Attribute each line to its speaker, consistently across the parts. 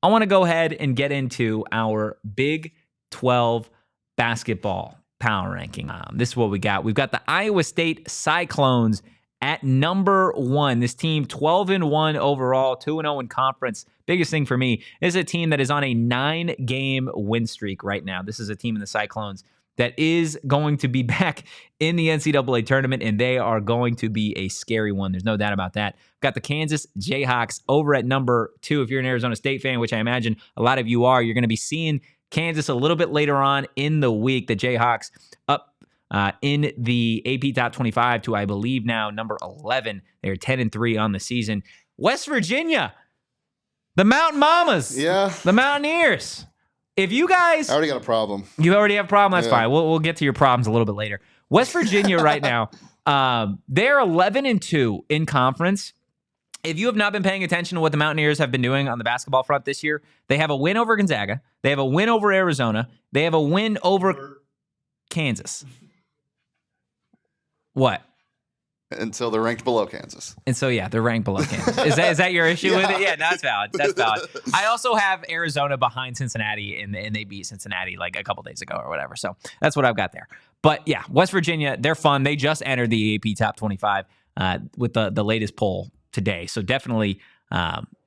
Speaker 1: I want to go ahead and get into our Big 12 basketball power ranking. This is what we got. We've got the Iowa State Cyclones at number 1. This team 12-1 overall, 2-0 in conference. Biggest thing for me is a team that is on a 9-game win streak right now. This is a team in the Cyclones that is going to be back in the NCAA tournament, and they are going to be a scary one. There's no doubt about that. Got the Kansas Jayhawks over at number 2. If you're an Arizona State fan, which I imagine a lot of you are, you're going to be seeing Kansas a little bit later on in the week. The Jayhawks up in the AP Top 25 to, I believe now, number 11. They're 10-3 on the season. West Virginia, the Mountain Mamas, the Mountaineers. If you guys...
Speaker 2: I already got a problem.
Speaker 1: You already have a problem? That's fine. We'll get to your problems a little bit later. West Virginia right now, they're 11-2 in conference. If you have not been paying attention to what the Mountaineers have been doing on the basketball front this year, they have a win over Gonzaga. They have a win over Arizona. They have a win over Kansas. What?
Speaker 2: Until they're ranked below Kansas.
Speaker 1: And so, yeah, they're ranked below Kansas. Is that your issue with it? Yeah, no, that's valid. That's valid. I also have Arizona behind Cincinnati, and they beat Cincinnati like a couple days ago or whatever. So that's what I've got there. But, yeah, West Virginia, they're fun. They just entered the AP Top 25 with the latest poll today. So definitely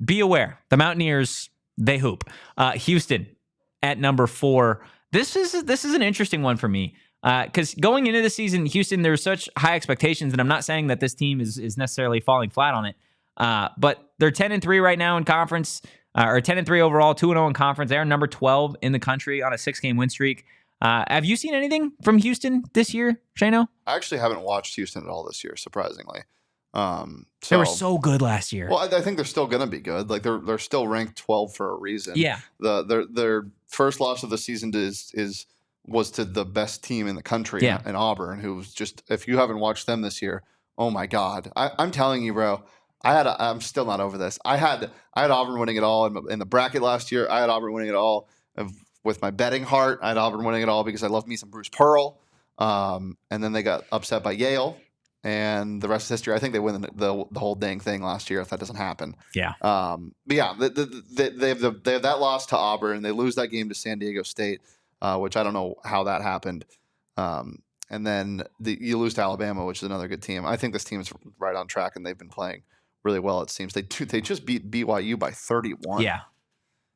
Speaker 1: be aware. The Mountaineers, they hoop. Houston at number 4. This is an interesting one for me. Because going into the season, Houston, there were such high expectations, and I'm not saying that this team is necessarily falling flat on it, but they're 10-3 right now in conference, or 10-3 overall, 2-0 in conference. They're number 12 in the country on a 6-game win streak. Have you seen anything from Houston this year, Shano?
Speaker 2: I actually haven't watched Houston at all this year, surprisingly.
Speaker 1: They were so good last year.
Speaker 2: Well, I think they're still going to be good. Like they're still ranked 12 for a reason.
Speaker 1: Yeah.
Speaker 2: Their first loss of the season was to the best team in the country in Auburn, who was just, if you haven't watched them this year, oh my God. I'm telling you, bro, I'm still not over this. I had Auburn winning it all in the bracket last year. I had Auburn winning it all with my betting heart. I had Auburn winning it all because I love me some Bruce Pearl. And then they got upset by Yale, and the rest is history. I think they win the whole dang thing last year if that doesn't happen.
Speaker 1: Yeah.
Speaker 2: But yeah, they have that loss to Auburn. They lose that game to San Diego State. Which I don't know how that happened. And then you lose to Alabama, which is another good team. I think this team is right on track, and they've been playing really well, it seems. They just beat BYU by 31.
Speaker 1: Yeah.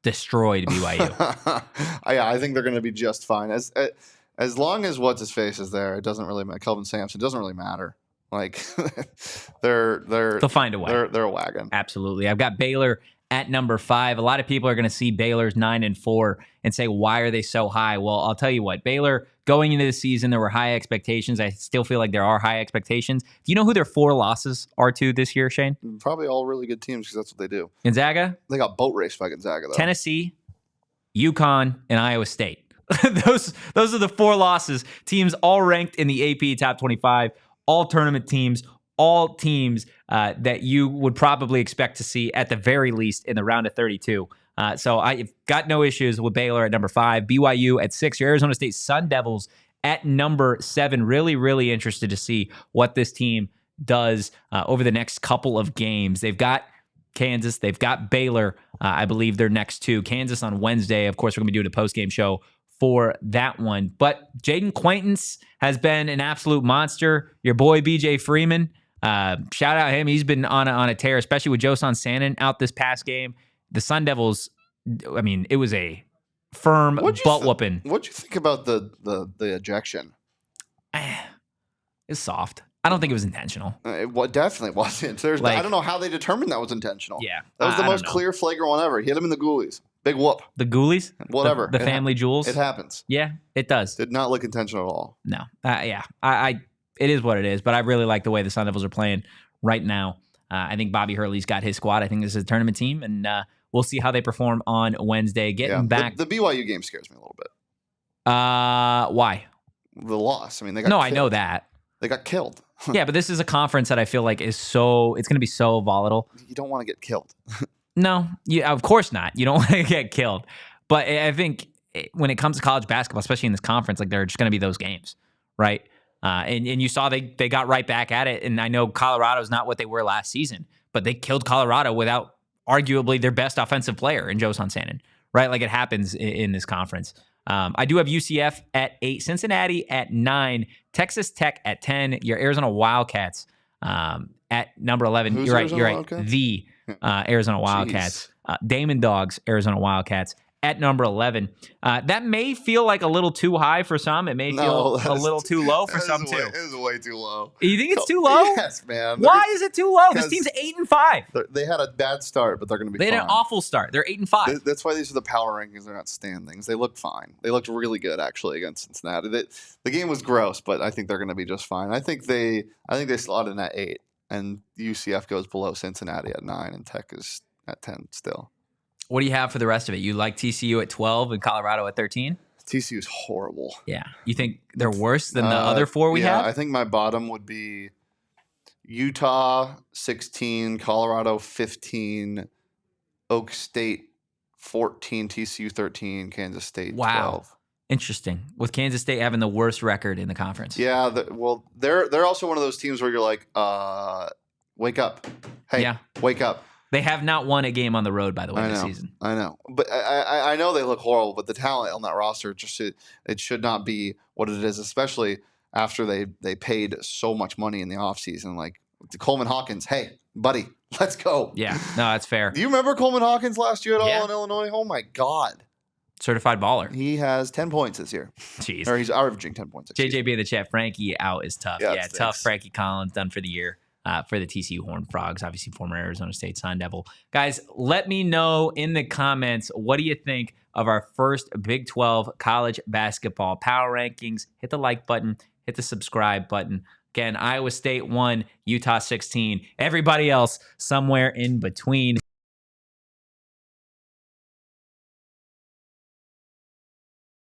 Speaker 1: Destroyed BYU.
Speaker 2: Yeah, I think they're going to be just fine. As long as what's-his-face is there, it doesn't really matter. Kelvin Sampson, it doesn't really matter. Like,
Speaker 1: they'll find a way.
Speaker 2: They're a wagon.
Speaker 1: Absolutely. I've got Baylor at number 5. A lot of people are going to see Baylor's 9-4 and say, why are they so high? Well, I'll tell you what, Baylor, going into the season, there were high expectations. I still feel like there are high expectations. Do you know who their 4 losses are to this year, Shane?
Speaker 2: Probably all really good teams, because that's what they do.
Speaker 1: Gonzaga?
Speaker 2: They got boat raced by Gonzaga, though.
Speaker 1: Tennessee, UConn, and Iowa State. Those are the 4 losses. Teams all ranked in the AP Top 25, all tournament teams, all teams that you would probably expect to see at the very least in the round of 32. So I've got no issues with Baylor at number 5, BYU at 6, your Arizona State Sun Devils at number 7. Really, really interested to see what this team does over the next couple of games. They've got Kansas, they've got Baylor, I believe they're next 2. Kansas on Wednesday. Of course, we're going to be doing a post-game show for that one. But Jaden Quaintance has been an absolute monster. Your boy, BJ Freeman, shout out him. He's been on a tear, especially with Josan Sannon out this past game. The Sun Devils, I mean, it was a firm butt whooping.
Speaker 2: What'd you think about the ejection?
Speaker 1: It's soft. I don't think it was intentional.
Speaker 2: It definitely wasn't. I don't know how they determined that was intentional.
Speaker 1: Yeah.
Speaker 2: That was the most clear flagrant one ever. He hit him in the ghoulies. Big whoop.
Speaker 1: The ghoulies?
Speaker 2: Whatever.
Speaker 1: The family jewels?
Speaker 2: It happens.
Speaker 1: Yeah, it does.
Speaker 2: Did not look intentional at all.
Speaker 1: No. Yeah. It is what it is, but I really like the way the Sun Devils are playing right now. I think Bobby Hurley's got his squad. I think this is a tournament team, and we'll see how they perform on Wednesday. Getting back.
Speaker 2: The BYU game scares me a little bit.
Speaker 1: Why?
Speaker 2: The loss. I mean, they got killed.
Speaker 1: I know that.
Speaker 2: They got killed.
Speaker 1: Yeah, but this is a conference that I feel like it's going to be so volatile.
Speaker 2: You don't want to get killed.
Speaker 1: No, of course not. You don't want to get killed. But I think when it comes to college basketball, especially in this conference, like, there are just going to be those games, right? And you saw they got right back at it. And I know Colorado's not what they were last season, but they killed Colorado without arguably their best offensive player in Joe Sansanin, right? Like it happens in this conference. I do have UCF at 8, Cincinnati at 9, Texas Tech at 10, your Arizona Wildcats at number 11.
Speaker 2: Who's
Speaker 1: You're right.
Speaker 2: Arizona
Speaker 1: You're right.
Speaker 2: Wildcats?
Speaker 1: The Arizona Wildcats. Damon Dogs, Arizona Wildcats at number 11. That may feel like a little too high for some. It may feel a little too low for some too.
Speaker 2: It is way too low.
Speaker 1: You think it's too low?
Speaker 2: Yes, man.
Speaker 1: Why is it too low? This team's 8-5.
Speaker 2: They had a bad start, but they're going to be
Speaker 1: fine. They had an awful start. They're 8-5.
Speaker 2: That's why these are the power rankings. They're not standings. They look fine. They looked really good, actually, against Cincinnati. The game was gross, but I think they're going to be just fine. I think they slot in at 8, and UCF goes below Cincinnati at 9, and Tech is at 10 still.
Speaker 1: What do you have for the rest of it? You like TCU at 12 and Colorado at 13?
Speaker 2: TCU is horrible.
Speaker 1: Yeah. You think they're worse than the other 4 we have?
Speaker 2: I think my bottom would be Utah 16, Colorado 15, Oak State 14, TCU 13, Kansas State 12.
Speaker 1: Interesting. With Kansas State having the worst record in the conference.
Speaker 2: Yeah, they're also one of those teams where you're like, wake up. Hey, wake up.
Speaker 1: They have not won a game on the road, by the way, this season.
Speaker 2: I know. But I know they look horrible, but the talent on that roster, it should not be what it is, especially after they paid so much money in the offseason. Like Coleman Hawkins, hey, buddy, let's go.
Speaker 1: Yeah, no, that's fair.
Speaker 2: Do you remember Coleman Hawkins last year at all in Illinois? Oh, my God.
Speaker 1: Certified baller.
Speaker 2: He has 10 points this year.
Speaker 1: Jeez.
Speaker 2: Or he's averaging 10 points.
Speaker 1: JJB in the chat, Frankie out is tough. Yeah, tough. Frankie Collins done for the year. For the TCU Horned Frogs, obviously former Arizona State Sun Devil. Guys, let me know in the comments, what do you think of our first Big 12 college basketball power rankings? Hit the like button, hit the subscribe button. Again, Iowa State 1, Utah 16. Everybody else somewhere in between.